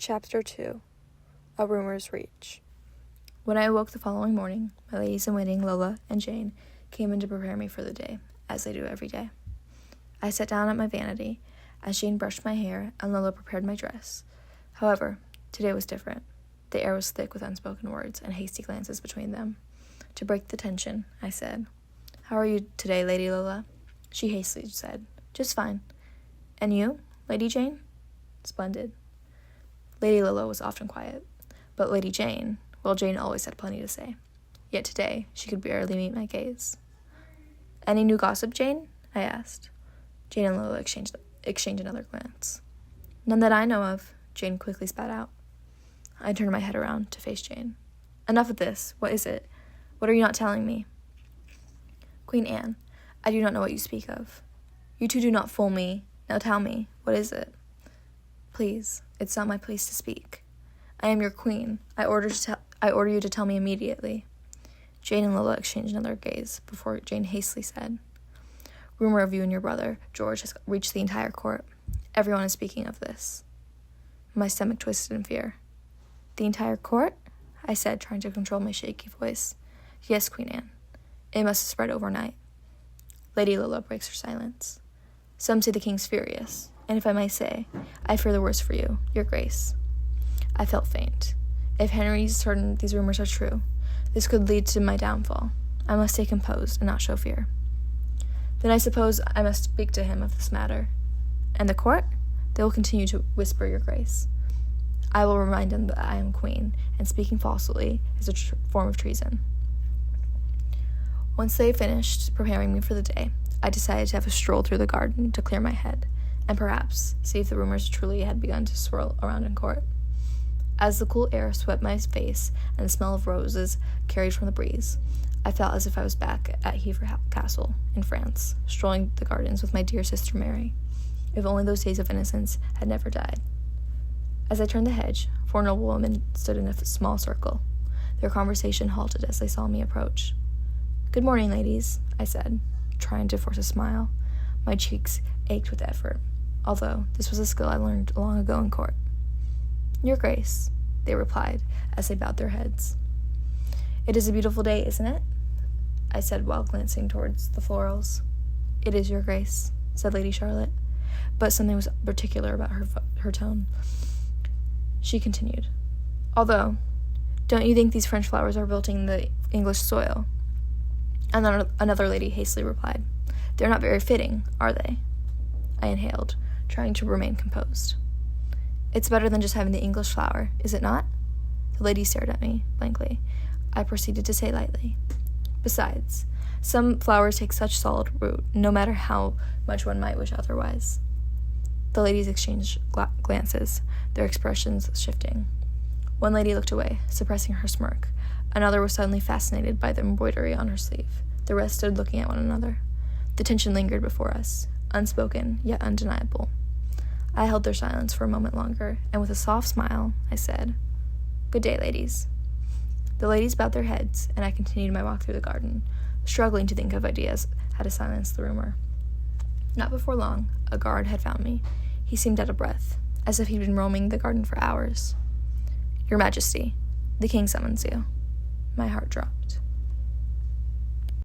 Chapter 2. A Rumor's Reach. When I awoke the following morning, my ladies-in-waiting, Lola and Jane, came in to prepare me for the day, as they do every day. I sat down at my vanity, as Jane brushed my hair and Lola prepared my dress. However, today was different. The air was thick with unspoken words and hasty glances between them. To break the tension, I said, "How are you today, Lady Lola?" She hastily said, "Just fine." "And you, Lady Jane?" "Splendid." Lady Lola was often quiet, but Lady Jane, well, Jane always had plenty to say. Yet today, she could barely meet my gaze. "Any new gossip, Jane?" I asked. Jane and Lola exchanged another glance. "None that I know of," Jane quickly spat out. I turned my head around to face Jane. "Enough of this. What is it? What are you not telling me?" "Queen Anne, I do not know what you speak of." "You two do not fool me. Now tell me, what is it?" "Please, it's not my place to speak. I am your queen. I order you to tell me immediately." Jane and Lola exchanged another gaze before Jane hastily said, "Rumor of you and your brother, George, has reached the entire court. Everyone is speaking of this." My stomach twisted in fear. "The entire court?" I said, trying to control my shaky voice. "Yes, Queen Anne. It must have spread overnight." Lady Lola breaks her silence. "Some say the king's furious, and if I may say, I fear the worst for you, your grace." I felt faint. If Henry's certain these rumors are true, this could lead to my downfall. I must stay composed and not show fear. "Then I suppose I must speak to him of this matter." "And the court? They will continue to whisper, your grace." "I will remind them that I am queen, and speaking falsely is a form of treason." Once they finished preparing me for the day, I decided to have a stroll through the garden to clear my head, and perhaps see if the rumors truly had begun to swirl around in court. As the cool air swept my face and the smell of roses carried from the breeze, I felt as if I was back at Hever Castle in France, strolling the gardens with my dear sister Mary. If only those days of innocence had never died. As I turned the hedge, 4 noblewomen stood in a small circle. Their conversation halted as they saw me approach. "Good morning, ladies," I said, trying to force a smile. My cheeks ached with effort, although this was a skill I learned long ago in court. "Your grace," they replied as they bowed their heads. "It is a beautiful day, isn't it?" I said while glancing towards the florals. "It is, your grace," said Lady Charlotte, but something was particular about her tone. She continued, "Although, don't you think these French flowers are wilting the English soil?" And then another lady hastily replied, "They're not very fitting, are they?" I inhaled, trying to remain composed. "It's better than just having the English flower, is it not?" The lady stared at me blankly. I proceeded to say lightly, "Besides, some flowers take such solid root, no matter how much one might wish otherwise." The ladies exchanged glances, their expressions shifting. One lady looked away, suppressing her smirk. Another was suddenly fascinated by the embroidery on her sleeve. The rest stood looking at one another. The tension lingered before us, unspoken yet undeniable. I held their silence for a moment longer, and with a soft smile, I said, "Good day, ladies." The ladies bowed their heads, and I continued my walk through the garden, struggling to think of ideas how to silence the rumor. Not before long, a guard had found me. He seemed out of breath, as if he'd been roaming the garden for hours. "Your Majesty, the king summons you." My heart dropped.